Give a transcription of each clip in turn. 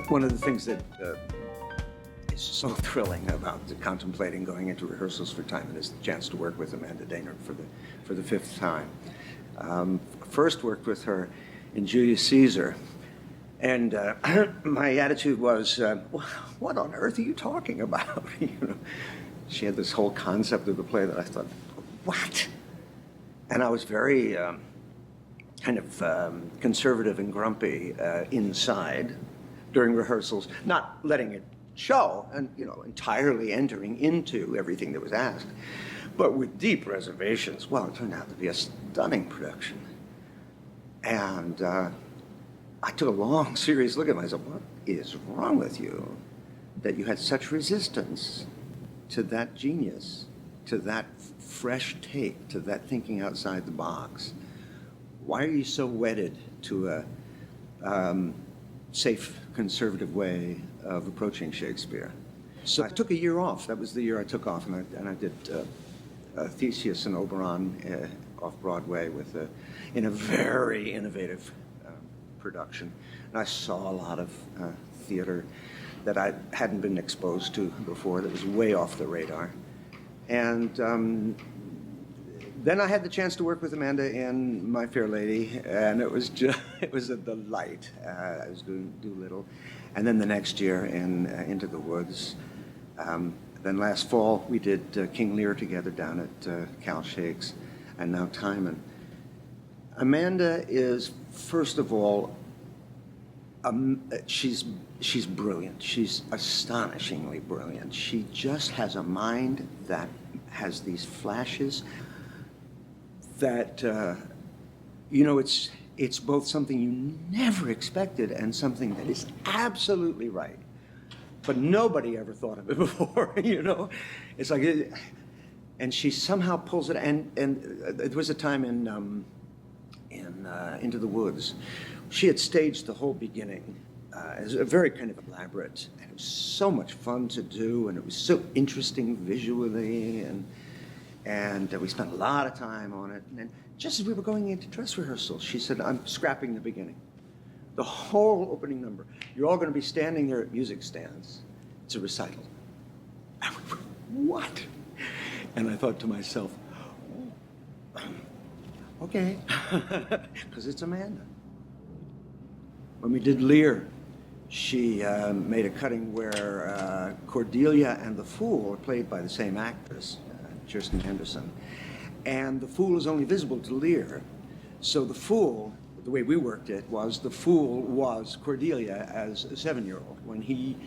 One of the things that is so thrilling about contemplating going into rehearsals for Timon is the chance to work with Amanda Dehnert for the fifth time. First worked with her in Julius Caesar, and my attitude was, what on earth are you talking about? You know, she had this whole concept of the play that I thought, what? And I was very kind of conservative and grumpy inside during rehearsals, not letting it show and, you know, entirely entering into everything that was asked, but with deep reservations. Well, it turned out to be a stunning production. And I took a long, serious look at myself. What is wrong with you that you had such resistance to that genius, to that fresh take, to that thinking outside the box? Why are you so wedded to a safe, conservative way of approaching Shakespeare? So I took a year off. That was the year I took off, and I did Theseus and Oberon off Broadway in a very innovative production. And I saw a lot of theater that I hadn't been exposed to before, that was way off the radar. And then I had the chance to work with Amanda in My Fair Lady, and it was a delight. I was doing Doolittle. And then the next year in Into the Woods. Then last fall, we did King Lear together down at Cal Shakes, and now Timon. Amanda is, first of all, she's brilliant. She's astonishingly brilliant. She just has a mind that has these flashes that, you know, it's both something you never expected and something that is absolutely right. But nobody ever thought of it before, you know? It's like, and she somehow pulls it, and there was a time in Into the Woods, she had staged the whole beginning as a very kind of elaborate, and it was so much fun to do, and it was so interesting visually, and we spent a lot of time on it. And just as we were going into dress rehearsal, she said, I'm scrapping the beginning. The whole opening number. You're all going to be standing there at music stands. It's a recital. I went, what? And I thought to myself, okay, because it's Amanda. When we did Lear, she made a cutting where Cordelia and the Fool are played by the same actress, Kirsten Henderson. And the Fool is only visible to Lear. So the Fool, the way we worked it was, the Fool was Cordelia as a 7-year-old. When he,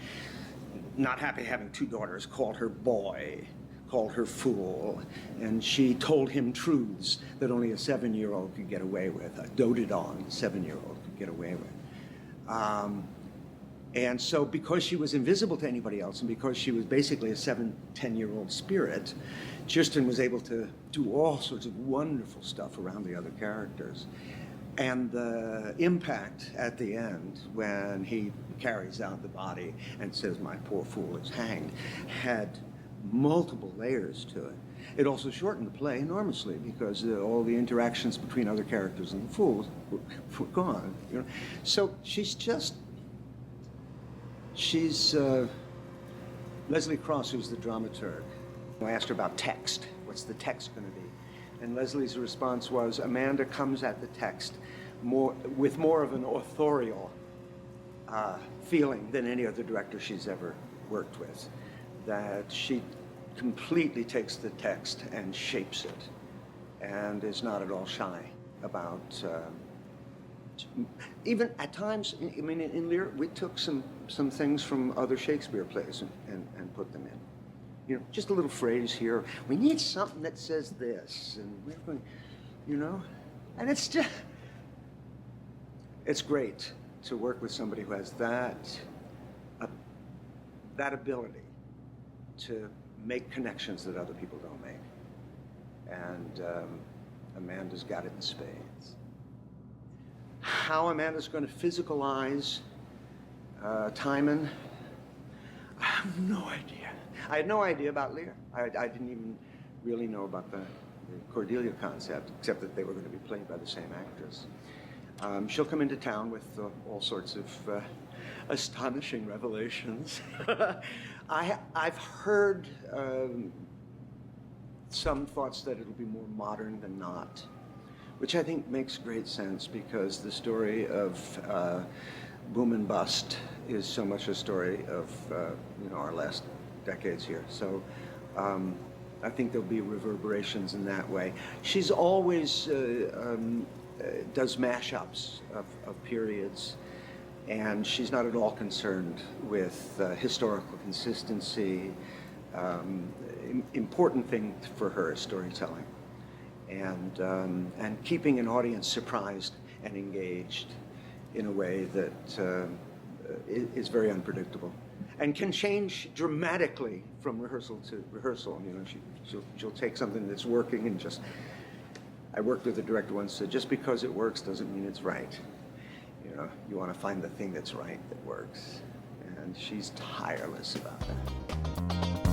not happy having 2 daughters, called her boy, called her fool, and she told him truths that only a 7-year-old could get away with, a doted on 7-year-old could get away with. And so because she was invisible to anybody else, and because she was basically a 10-year-old spirit, Kirsten was able to do all sorts of wonderful stuff around the other characters. And the impact at the end, when he carries out the body and says, my poor fool is hanged, had multiple layers to it. It also shortened the play enormously because all the interactions between other characters and the fools were gone. You know? So she's Leslie Cross, who's the dramaturg. I asked her about text. What's the text going to be? And Leslie's response was, Amanda comes at the text with more of an authorial feeling than any other director she's ever worked with. That she completely takes the text and shapes it, and is not at all shy about, even at times, I mean, in Lear, we took some things from other Shakespeare plays and put them in. You know, just a little phrase here. We need something that says this, and we're going, you know, and it's just, it's great to work with somebody who has that ability to make connections that other people don't make. And Amanda's got it in spades. How Amanda's going to physicalize Timon, I have no idea. I had no idea about Lear. I didn't even really know about the Cordelia concept, except that they were going to be played by the same actress. She'll come into town with all sorts of astonishing revelations. I've heard some thoughts that it'll be more modern than not, which I think makes great sense because the story of boom and bust is so much a story of our last decades here. So I think there'll be reverberations in that way. She's always does mashups of periods, and she's not at all concerned with historical consistency. Important thing for her is storytelling, and keeping an audience surprised and engaged in a way that is very unpredictable and can change dramatically from rehearsal to rehearsal. She'll take something that's working and just. I worked with a director once who said, just because it works doesn't mean it's right. You want to find the thing that's right that works, and she's tireless about that.